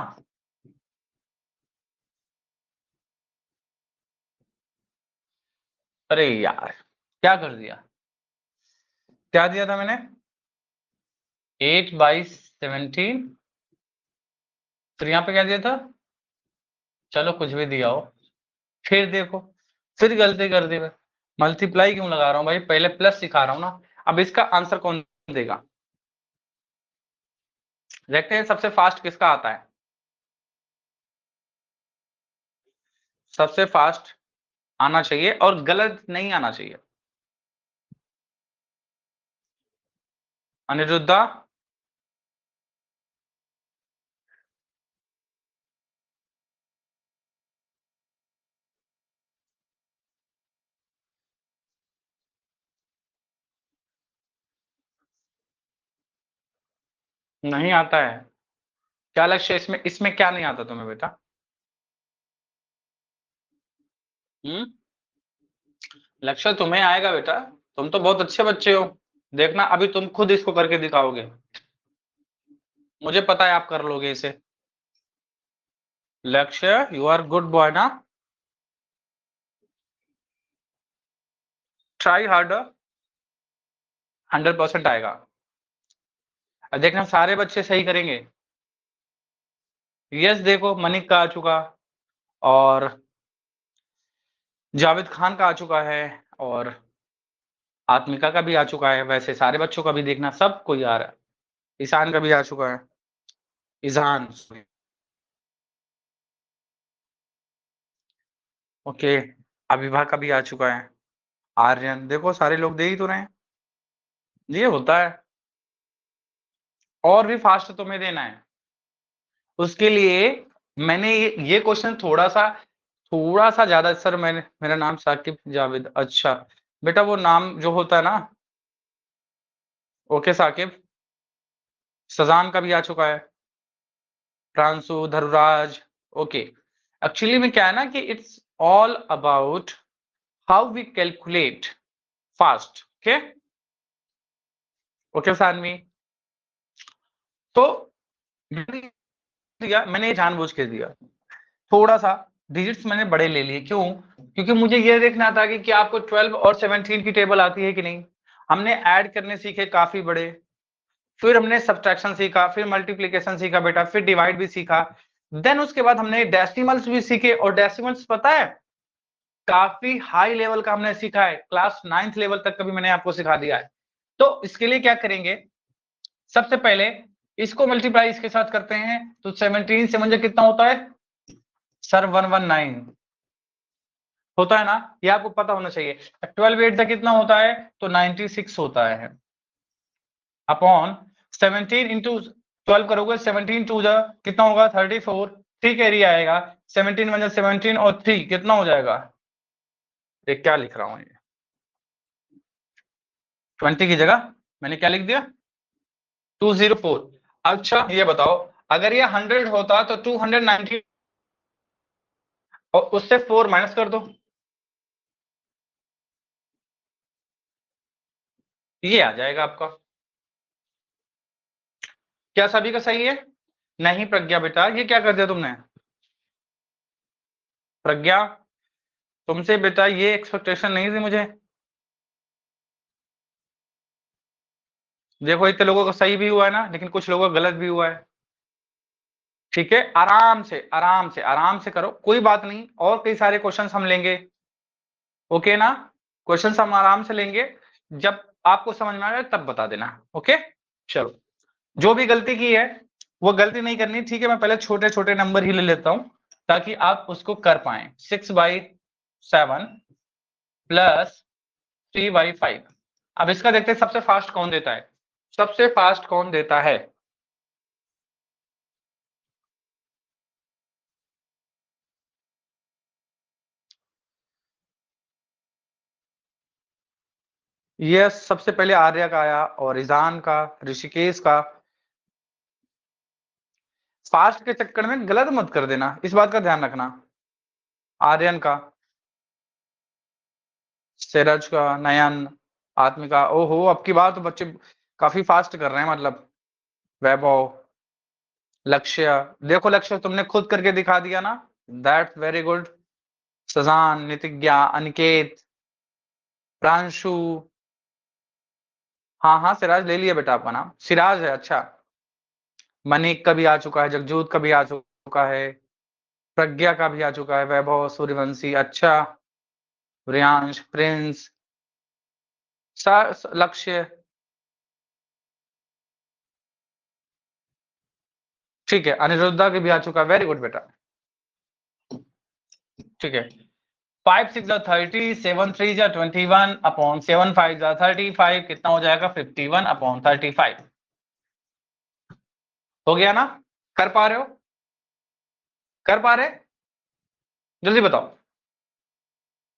अरे यार क्या कर दिया, क्या दिया था मैंने, 8/17, फिर यहाँ पे क्या दिया था, चलो कुछ भी दिया हो, फिर देखो फिर गलती कर दी मैं, मल्टीप्लाई क्यों लगा रहा हूँ भाई, पहले प्लस सिखा रहा हूँ ना। अब इसका आंसर कौन देगा, देखते हैं सबसे फास्ट किसका आता है, सबसे फास्ट आना चाहिए और गलत नहीं आना चाहिए। अनिरुद्धा, नहीं आता है, क्या लक्ष्य इसमें, इसमें क्या नहीं आता तुम्हें बेटा, लक्ष्य तुम्हें आएगा बेटा, तुम तो बहुत अच्छे बच्चे हो, देखना अभी तुम खुद इसको करके दिखाओगे, मुझे पता है आप कर लोगे इसे। लक्ष्य यू आर गुड बॉय ना, ट्राई हार्डर, 100% आएगा। अब देखना सारे बच्चे सही करेंगे। यस देखो मनिक का आ चुका, और जावेद खान का आ चुका है, और आत्मिका का भी आ चुका है, वैसे सारे बच्चों का भी देखना सब कोई आ रहा है, ईशान का भी आ चुका है, ईशान, ओके, अभिभा का भी आ चुका है, आर्यन, देखो सारे लोग दे ही तो रहे हैं, ये होता है। और भी फास्ट तुम्हें देना है, उसके लिए मैंने ये क्वेश्चन थोड़ा सा ज्यादा, सर मैंने, मेरा नाम साकिब जावेद, अच्छा बेटा वो नाम जो होता है ना, ओके साकिब, सजान का भी आ चुका है, प्रांशु, धरुराज, ओके। एक्चुअली में क्या है ना कि it's all about how we calculate fast, okay okay Saanvi, तो मैंने ये जानबूझ के दिया, थोड़ा सा डिजिट्स मैंने बड़े ले लिए, क्यों, क्योंकि मुझे ये देखना था कि क्या आपको 12 और 17 की टेबल आती है कि नहीं। हमने ऐड करने सीखे काफी बड़े, फिर हमने सब्ट्रैक्शन सीखा, फिर मल्टीप्लिकेशन सीखा बेटा, फिर डिवाइड भी सीखा, देन उसके बाद हमने डेसिमल्स भी सीखे, और डेसिमल्स पता है काफी हाई लेवल का हमने सीखा है, क्लास 9th लेवल तक का भी मैंने आपको सिखा दिया है। तो इसके लिए क्या करेंगे, सबसे पहले इसको मल्टीप्लाई इसके साथ करते हैं, तो 17 से मुझे कितना होता है सर, 119 होता है ना, ये आपको पता होना चाहिए। 12 8 तक कितना होता है, तो 96 होता है, अपॉन 17 इंटू 12 करोगे, 17 टू जा कितना होगा 34, ठीक एरिया आएगा, 17 वन 17 और 3 कितना हो जाएगा, ये क्या लिख रहा हूं, ये 20 की जगह मैंने क्या लिख दिया 204। अच्छा ये बताओ, अगर ये 100 होता तो 290 और उससे 4 माइनस कर दो, ये आ जाएगा आपका। क्या सभी का सही है, नहीं प्रज्ञा बेटा ये क्या कर दिया तुमने, प्रज्ञा तुमसे बेटा ये एक्सपेक्टेशन नहीं थी मुझे, देखो इतने लोगों का सही भी हुआ है ना, लेकिन कुछ लोगों का गलत भी हुआ है, ठीक है, आराम से आराम से आराम से करो, कोई बात नहीं, और कई सारे क्वेश्चंस हम लेंगे, ओके ना। क्वेश्चंस हम आराम से लेंगे, जब आपको समझ में आए तब बता देना, ओके। चलो, जो भी गलती की है वो गलती नहीं करनी, ठीक है। मैं पहले छोटे छोटे नंबर ही ले लेता हूं ताकि आप उसको कर पाए। 6/7 प्लस 3/5। अब इसका देखते हैं सबसे फास्ट कौन देता है, सबसे फास्ट कौन देता है। ये सबसे पहले आर्या का आया और ईजान का, ऋषिकेश का। फास्ट के चक्कर में गलत मत कर देना, इस बात का ध्यान रखना। आर्यन का, सिराज का, नयन, आत्मिका। ओहो, अब की बार तो बच्चे काफी फास्ट कर रहे हैं, मतलब वैभव, लक्ष्य। देखो लक्ष्य, तुमने खुद करके दिखा दिया ना, दैट्स वेरी गुड। सजान, नितिज्ञा, अनिकेत, प्रांशु। हाँ हाँ, सिराज ले लिया बेटा आपका नाम, सिराज है, अच्छा। मनिक का भी आ चुका है, जगजूत का भी आ चुका है, प्रज्ञा का भी आ चुका है, वैभव, सूर्यवंशी, अच्छा, रियांश, प्रिंस, लक्ष्य। ठीक है, अनिरुद्धा के भी आ चुका है, वेरी गुड बेटा। ठीक है, 5 6 जा 30, 7 3 जा 21 अपॉन 7 5 जा 35, कितना हो जाएगा 51 अपॉन 35। हो गया ना, कर पा रहे हो, कर पा रहे, जल्दी बताओ।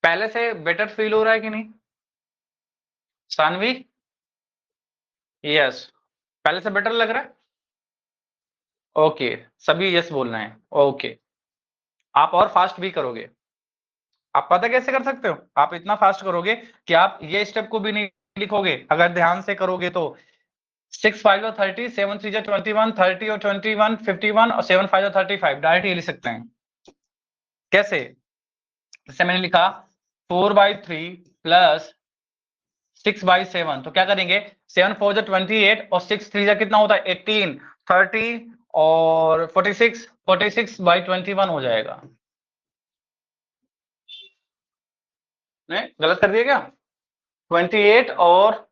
पहले से बेटर फील हो रहा है कि नहीं सानवी? यस, पहले से बेटर लग रहा है, ओके। सभी यस बोल रहे हैं, ओके। आप और फास्ट भी करोगे, आप पता कैसे कर सकते हो, आप इतना फास्ट करोगे कि आप ये स्टेप को भी नहीं लिखोगे, अगर ध्यान से करोगे तो। 6 5 और 30, 7 3 21, 30 और 21 51 और 7 5 और 35, डायरेक्ट ये लिख सकते हैं। कैसे? जैसे मैंने लिखा 4/3 प्लस 6/7, तो क्या करेंगे, 7 4 जा 28 और 6 3 जा कितना होता है 18, 30 और 46, 46/21 हो जाएगा। नहीं, गलत कर दिया क्या? 28 और,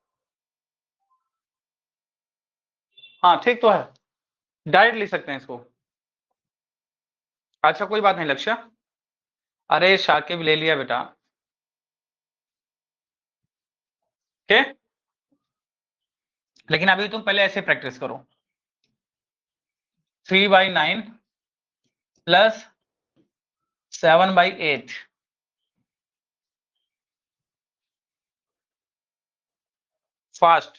हाँ ठीक तो है, डायरेक्ट लिख सकते हैं इसको। अच्छा कोई बात नहीं लक्ष्य, अरे शाकिब ले लिया बेटा, ठीक। लेकिन अभी तुम पहले ऐसे प्रैक्टिस करो, 3/9 प्लस 7/8। फास्ट,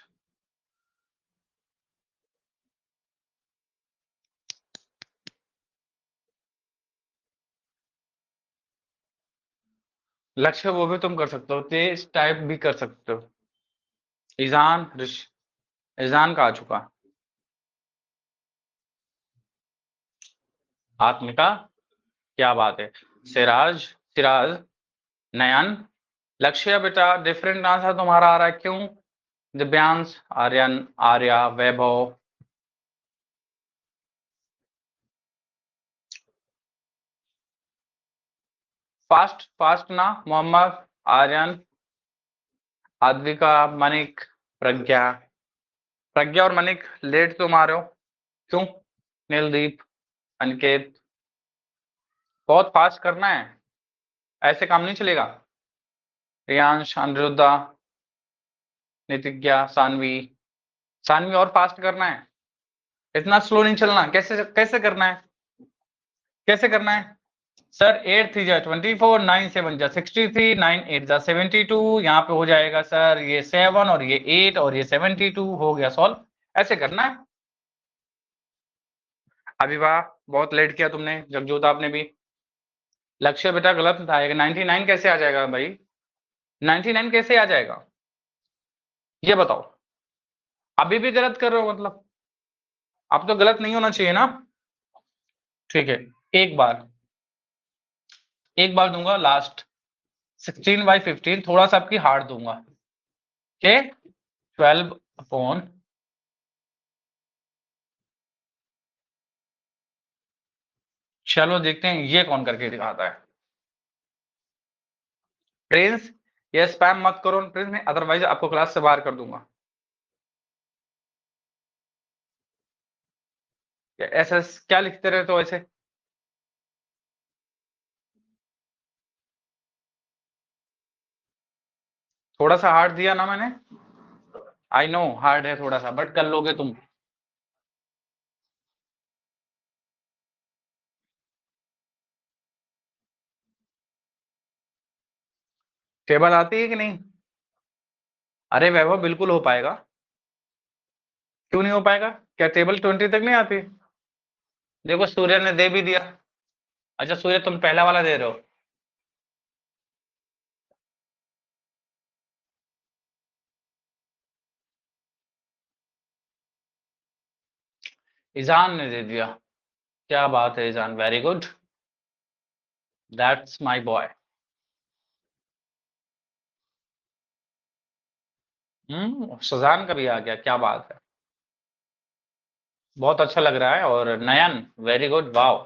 लक्ष्य वो भी तुम कर सकते हो, तेज टाइप भी कर सकते हो। ईजान, ईजान का आ चुका, आत्मिका, क्या बात है, सिराज, सिराज, नयन, लक्ष्य बेटा डिफरेंट आंसर तुम्हारा आ रहा है, क्यों? दिव्यांश, आर्यन, आर्या, वैभव, फास्ट फास्ट ना, मोहम्मद, आर्यन, आद्विका, मनिक, प्रज्ञा। प्रज्ञा और मनिक लेट तुम आ रहे हो, क्यों? नीलदीप, अनिकेत, बहुत फास्ट करना है, ऐसे काम नहीं चलेगा। रियांश, अनिरुद्धा, नितिज्ञा, सानवी, सानवी और फास्ट करना है, इतना स्लो नहीं चलना। कैसे कैसे करना है, कैसे करना है सर? 8 3 जा 24, 9 7 जा 63, 9 8 जा 72, यहाँ पे हो जाएगा सर ये 7 और ये 8 और ये 72, हो गया सॉल्व। ऐसे करना है। अभी वाह, बहुत लेट किया तुमने, जगजोत आपने भी। लक्ष्य बेटा गलत आएगा, 99 कैसे आ जाएगा भाई, 99 कैसे आ जाएगा ये बताओ। अभी भी गलत कर रहे हो मतलब, अब तो गलत नहीं होना चाहिए ना। ठीक है, एक बार, एक बार दूंगा लास्ट, 16/15, थोड़ा सा आपकी हार्ड दूंगा, ओके। 12 अपॉन चलो देखते हैं ये कौन करके दिखाता है। प्रिंस, ये स्पैम मत करो प्रिंस, नहीं अदरवाइज आपको क्लास से बाहर कर दूंगा। ऐसा क्या लिखते रहते हो ऐसे? थोड़ा सा हार्ड दिया ना मैंने, आई नो हार्ड है थोड़ा सा, बट कर लोगे तुम। टेबल आती है कि नहीं? अरे वैभव बिल्कुल हो पाएगा, क्यों नहीं हो पाएगा? क्या टेबल 20 तक नहीं आती? देखो सूर्य ने दे भी दिया। अच्छा सूर्य तुम पहला वाला दे रहे हो। ईजान ने दे दिया, क्या बात है Izaan, very good, that's my boy. Sujan का भी आ गया, क्या बात है, बहुत अच्छा लग रहा है। और नयन वेरी गुड, वाओ।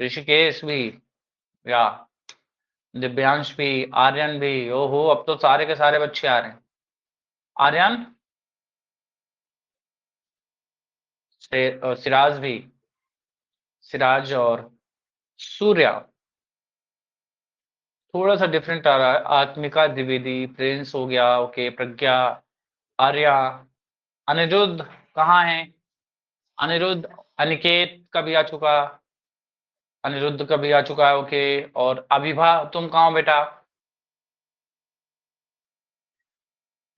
ऋषिकेश भी, या दिव्यांश भी, आर्यन भी, ओहो अब तो सारे के सारे बच्चे आ रहे हैं। आर्यन, सिराज भी, सिराज और सूर्या थोड़ा सा डिफरेंट आ रहा है। आत्मिका द्विवेदी, प्रिंस हो गया, ओके, प्रज्ञा, आर्या, अनिरुद्ध कहाँ है? अनिरुद्ध, अनिकेत का भी आ चुका, अनिरुद्ध का भी आ चुका है, ओके। और अभिभा तुम कहाँ हो बेटा?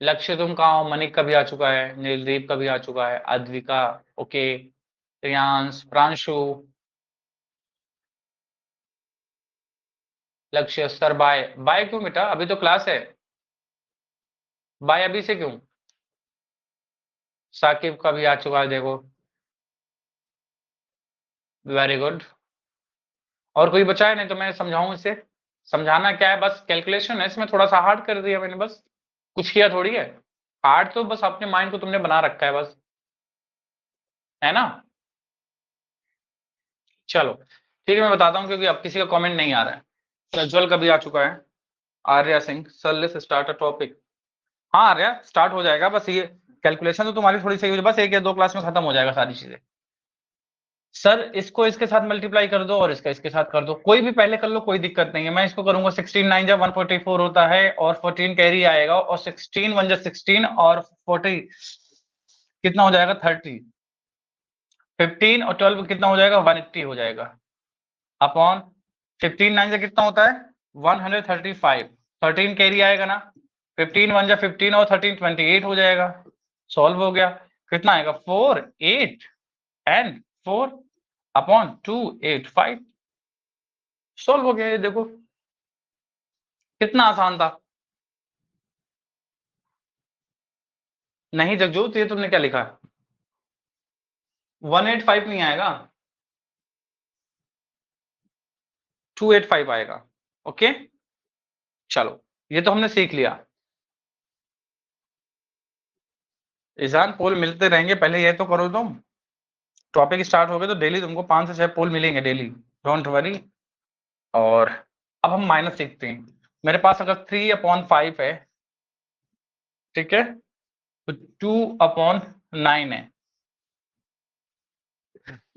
लक्ष्य तुम कहाँ हो? मनिक का भी आ चुका है, नीलदीप का भी आ चुका है, अद्विका, ओके, प्रियांश, प्रांशु, लक्ष्य, सर बाय बाय क्यों बेटा, अभी तो क्लास है, बाय अभी से क्यों? साकिब का भी आ चुका है देखो, वेरी गुड। और कोई बचा है? नहीं तो मैं समझाऊं इसे? समझाना क्या है, बस कैलकुलेशन है, इसमें थोड़ा सा हार्ड कर दिया मैंने, बस कुछ किया थोड़ी है। हार्ड तो बस अपने माइंड को तुमने बना रखा है बस, है ना? चलो ठीक है, मैं बताता हूँ क्योंकि अब किसी का कमेंट नहीं आ रहा है। प्रज्वल का भी आ चुका है, Arya Singh, sir let's start a topic. हाँ आर्या स्टार्ट हो जाएगा, बस ये कैलकुलेशन तो तुम्हारी थोड़ी सही हो जाए, बस 1 या 2 क्लास में खत्म हो जाएगा सारी चीजें। सर इसको इसके साथ मल्टीप्लाई कर दो और इसका इसके साथ कर दो, कोई भी पहले कर लो, कोई दिक्कत नहीं है। मैं इसको करूंगा 16 9 जा 144 होता है, और 14 कैरी आएगा, और 16 1 जा 16, और 40 कितना हो जाएगा 30, 15 और 12 कितना हो जाएगा 180 हो जाएगा, अपॉन 15 9 से कितना होता है 135, 13 कैरी आएगा ना, 15 1 जा 15 और 13 28 हो जाएगा, सॉल्व हो गया। कितना आएगा 4 8 एंड 4 अपॉन 2 8 5, सॉल्व हो गया। ये देखो कितना आसान था। नहीं जगजोत, ये तुमने क्या लिखा? 185 नहीं आएगा, 285 आएगा, ओके। चलो ये तो हमने सीख लिया। ईशान पोल मिलते रहेंगे, पहले ये तो करो तुम। टॉपिक स्टार्ट हो गए तो डेली तुमको 5 से 6 पोल मिलेंगे डेली, डोंट वरी। और अब हम माइनस सीखते हैं। मेरे पास अगर 3/5 है, ठीक है, तो 2/9 है।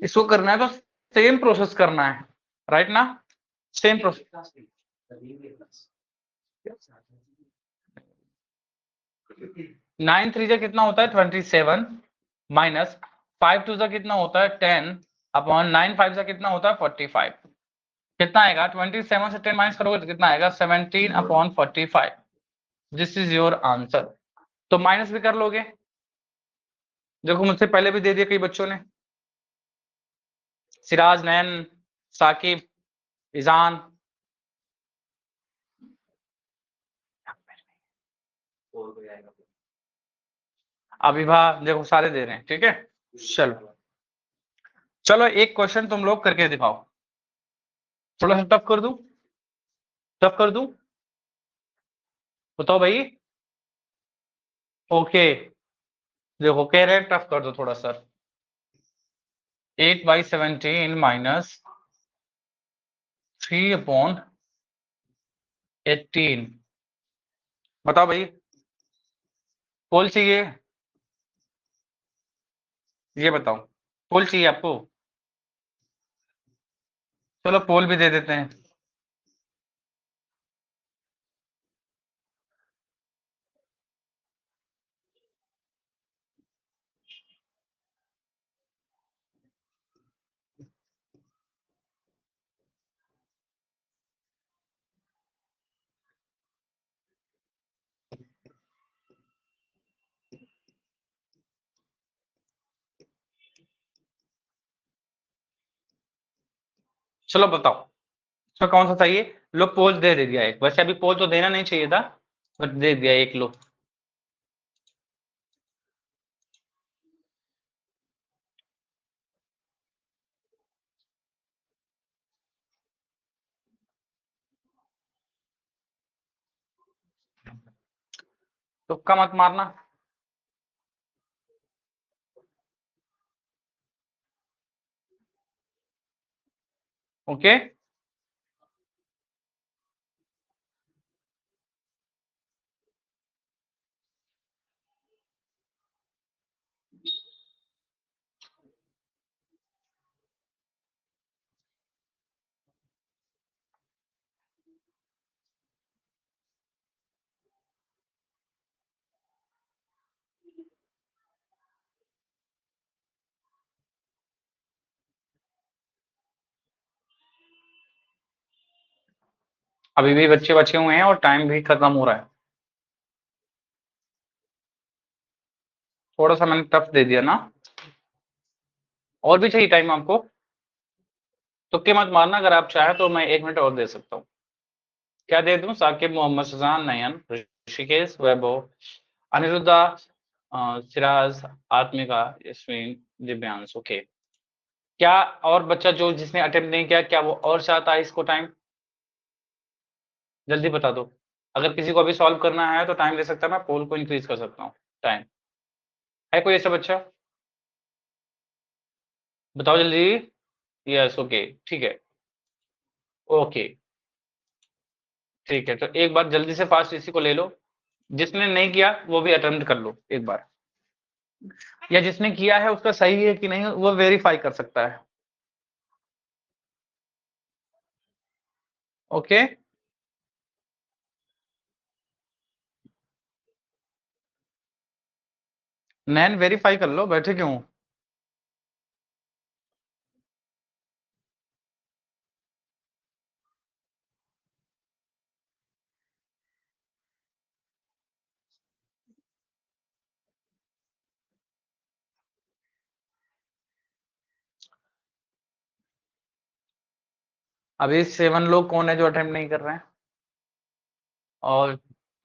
इसको करना है तो सेम प्रोसेस करना है, राइट ना? Same process. 9 3 जा कितना होता है 27, माइनस 5 2 जा कितना होता है 10, अपॉन 9 5 जा कितना होता है 45। कितना आएगा 27 से 10 माइनस करोगे तो कितना आएगा 17/45। This is your answer. तो माइनस भी कर लोगे, देखो मुझसे पहले भी दे दिया कई बच्चों ने, सिराज, नयन, साकिब, इजान, अभिभा, देखो सारे दे रहे हैं, ठीक है। चलो चलो एक क्वेश्चन तुम लोग करके दिखाओ, थोड़ा सा टफ कर दूं, टफ कर दूं, बताओ भाई। ओके, देखो कह रहे हैं टफ कर दो थोड़ा सा, 8/17 माइनस 3/18। बताओ भाई, पोल चाहिए? ये बताओ, पोल चाहिए आपको? चलो पोल भी दे देते हैं। चलो बताओ, इसमें कौन सा चाहिए? लो पोल दे दिया एक, वैसे अभी पोल तो देना नहीं चाहिए था, बट दे दिया एक। लो तुक्का मत मारना। ओके, अभी भी बच्चे बचे हुए हैं और टाइम भी खत्म हो रहा है। थोड़ा सा मैंने टफ दे दिया ना? और भी चाहिए टाइम आपको? तुक्के मत मारना, अगर आप चाहें तो मैं 1 मिनट और दे सकता हूँ। क्या दे दूं? साकिब, मोहम्मद सुजान, नयन, ऋषिकेश, वैभव, अनिरुद्धा, सिराज, आत्मिका, यस्मीन, दिव्यांश। ओके, क्या और बच्चा जो जिसने अटेम्प्ट नहीं किया, क्या वो और चाहता है इसको टाइम? जल्दी बता दो। अगर किसी को अभी सॉल्व करना है तो टाइम ले सकता है, मैं पोल को इंक्रीज कर सकता हूँ टाइम। है कोई ऐसा बच्चा? बताओ जल्दी। यस, ओके, ठीक है। ओके, ठीक है, तो एक बार जल्दी से फास्ट इसी को ले लो। जिसने नहीं किया वो भी अटेम्प्ट कर लो एक बार, या जिसने किया है उसका सही है कि नहीं वो वेरीफाई कर सकता है। ओके, नैन वेरीफाई कर लो, बैठे क्यों? अभी 7 लोग कौन है जो अटेम्प्ट नहीं कर रहे हैं? और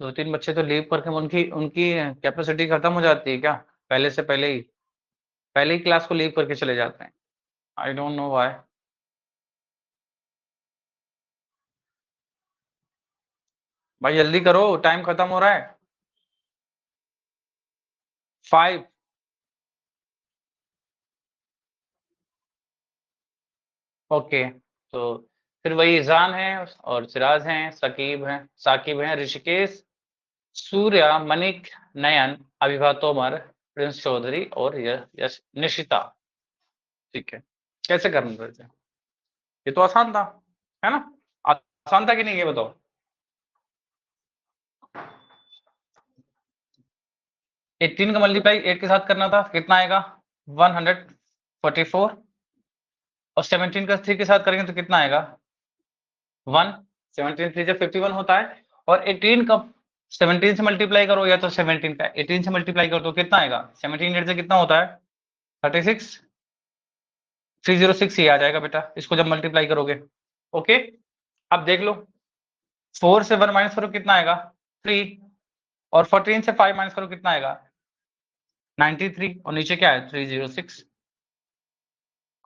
2-3 बच्चे तो लीव करके उनकी उनकी कैपेसिटी खत्म हो जाती है क्या? पहले से पहले ही क्लास को लीव करके चले जाते हैं। I don't know why. भाई जल्दी करो, टाइम खत्म हो रहा है। 5। ओके, तो फिर वही ईजान है और सिराज हैं, साकिब हैं, ऋषिकेश, सूर्या, मनिक, नयन, अभिभा तोमर, प्रिंस चौधरी और यश निशिता। ठीक है, कैसे करना था इसे? ये तो आसान था, है ना? आसान था कि नहीं, ये बताओ। एटीन का मल्टीप्लाई 8 के साथ करना था, कितना आएगा? 144। और 17 का 3 के साथ करेंगे तो कितना आएगा? 1। 17 3 जब 51 होता है। और 18 का 17 से मल्टीप्लाई करो, या तो 17 का 18 से मल्टीप्लाई करो तो कितना आएगा? 17 8 से कितना होता है? 36। 306 ही आ जाएगा बेटा, इसको जब मल्टीप्लाई करोगे। ओके, अब देख लो, 4 से 1 माइनस करो कितना आएगा? 3। और 14 से 5 माइनस करो कितना आएगा? 93। और नीचे क्या है? 306।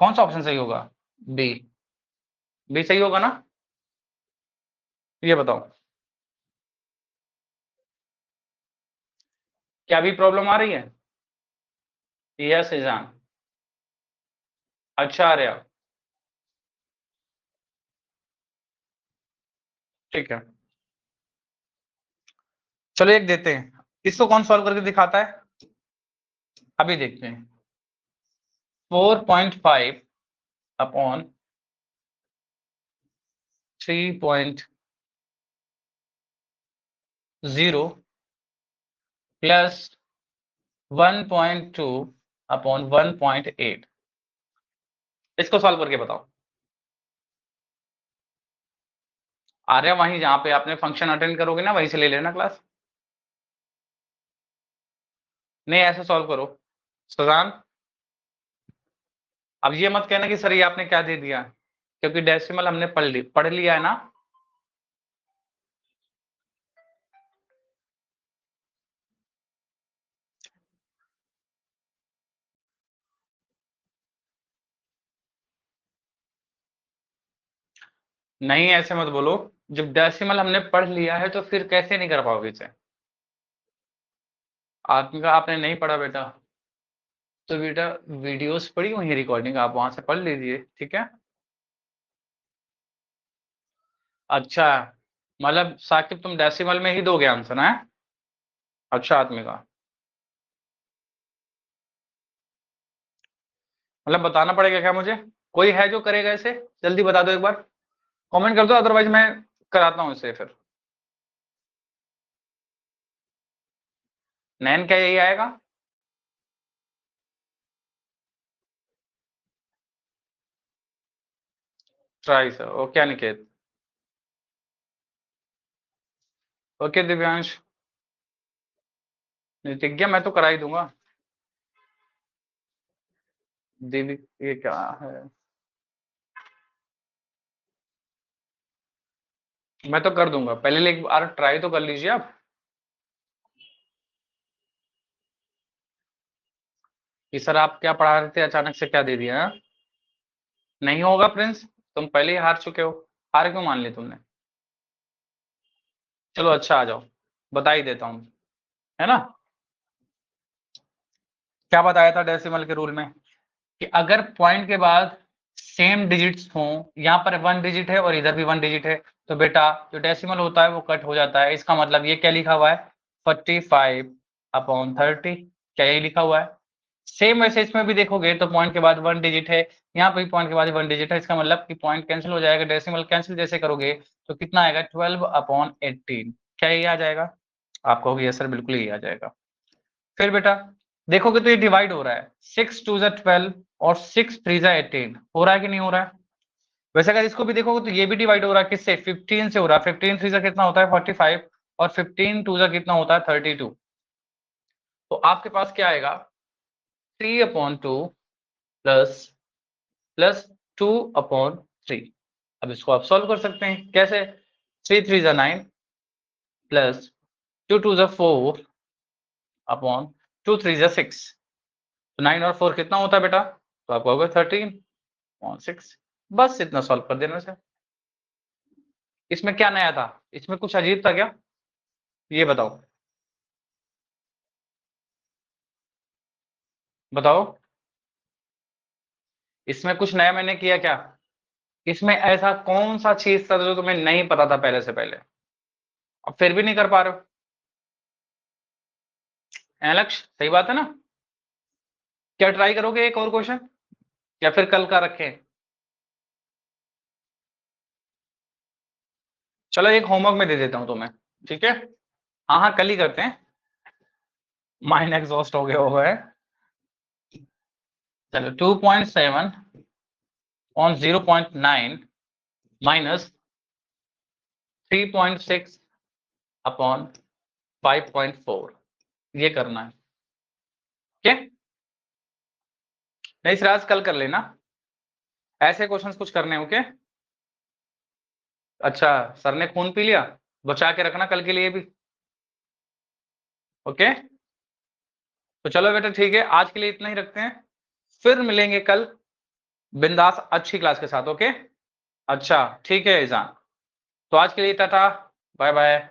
कौन सा ऑप्शन सही होगा? बी। बी सही होगा ना? ये बताओ, क्या भी प्रॉब्लम आ रही है? यस ईजान, अच्छा आ रहा, ठीक है। चलो एक देते हैं, इसको कौन सॉल्व करके दिखाता है, अभी देखते हैं। 4.5 अपॉन 3.0 प्लस 1.2 अपॉन 1.8, इसको सॉल्व करके बताओ। आ रहा वहीं जहां पे आपने फंक्शन अटेंड करोगे ना, वहीं से ले लेना क्लास। नहीं ऐसे सॉल्व करो सुजान। अब ये मत कहना कि सर ये आपने क्या दे दिया, क्योंकि डेसिमल हमने पढ़ लिया है ना। नहीं ऐसे मत बोलो, जब डेसिमल हमने पढ़ लिया है तो फिर कैसे नहीं कर पाओगे इसे। आत्मिका आपने नहीं पढ़ा बेटा, तो बेटा वीडियोस पड़ी हुई है रिकॉर्डिंग, आप वहां से पढ़ लीजिए, ठीक है। अच्छा मतलब साकिब तुम डेसिमल में ही दोगे आंसर है। अच्छा आत्मिका, मतलब बताना पड़ेगा क्या मुझे, कोई है जो करेगा इसे, जल्दी बता दो एक बार, कमेंट कर दो, अदरवाइज मैं कराता हूँ इसे फिर। नैन क्या यही आएगा। Try sir, okay Aniket, okay Divyansh, Nitigya मैं तो करा ही दूंगा। दीदी ये क्या है, मैं तो कर दूंगा, पहले एक बार ट्राई तो कर लीजिए आप। कि सर आप क्या पढ़ा रहे थे, अचानक से क्या दे दिया है? नहीं होगा प्रिंस, तुम पहले ही हार चुके हो, हार क्यों मान ली तुमने। चलो अच्छा आ जाओ, बता ही देता हूँ, है ना। क्या बताया था डेसिमल के रूल में, कि अगर पॉइंट के बाद सेम डिजिट्स हों, यहाँ पर 1 डिजिट है और इधर भी 1 डिजिट है, तो बेटा जो डेसिमल होता है वो कट हो जाता है। इसका मतलब ये क्या लिखा हुआ है, 45/30, क्या यही लिखा हुआ है। सेम वैसे इसमें भी देखोगे तो पॉइंट के बाद 1 डिजिट है, यहाँ पे भी पॉइंट के बाद 1 डिजिट है, इसका मतलब कि पॉइंट कैंसिल हो जाएगा, डेसिमल कैंसिल जैसे करोगे तो कितना आएगा, 12/18, क्या ये आ जाएगा। आप कहोगे यस सर बिल्कुल ही आ जाएगा। फिर बेटा देखोगे तो ये डिवाइड हो रहा है, 6 2 12 और 6 3 18, हो रहा है कि नहीं हो रहा है। वैसे अगर इसको भी देखोगे तो ये भी डिवाइड हो रहा है, किससे, 15 से हो रहा है, 15 3 कितना होता है 45, और 15 2 कितना होता है 32। तो आपके पास क्या आएगा, 3/2 प्लस प्लस 2/3। अब इसको आप सॉल्व कर सकते हैं कैसे, 3 3 9 प्लस 2 2 4 अपॉन 2 3 6, तो 9 और 4 कितना होता है बेटा, तो आपको होगा 13/6। बस इतना सॉल्व कर देना सर। इसमें क्या नया था, इसमें कुछ अजीब था क्या, ये बताओ, बताओ इसमें कुछ नया मैंने किया क्या, इसमें ऐसा कौन सा चीज था जो तुम्हें नहीं पता था पहले से पहले, अब फिर भी नहीं कर पा रहे हो। लक्ष्य सही बात है ना, क्या ट्राई करोगे एक और क्वेश्चन, या फिर कल का रखें। चलो एक होमवर्क में दे देता हूं तुम्हें, ठीक है। हाँ हाँ कल ही करते हैं, माइंड एग्जॉस्ट हो गया हुआ है। चलो 2.7 ऑन 0.9 माइनस 3.6 अपॉन 5.4, ये करना है, ठीक है। नहीं सिराज कल कर लेना, ऐसे क्वेश्चंस कुछ करने हैं, ओके। अच्छा सर ने खून पी लिया, बचा के रखना कल के लिए भी, ओके। तो चलो बेटा ठीक है, आज के लिए इतना ही रखते हैं, फिर मिलेंगे कल बिंदास अच्छी क्लास के साथ, ओके। अच्छा ठीक है ईजान, तो आज के लिए टाटा, बाय बाय।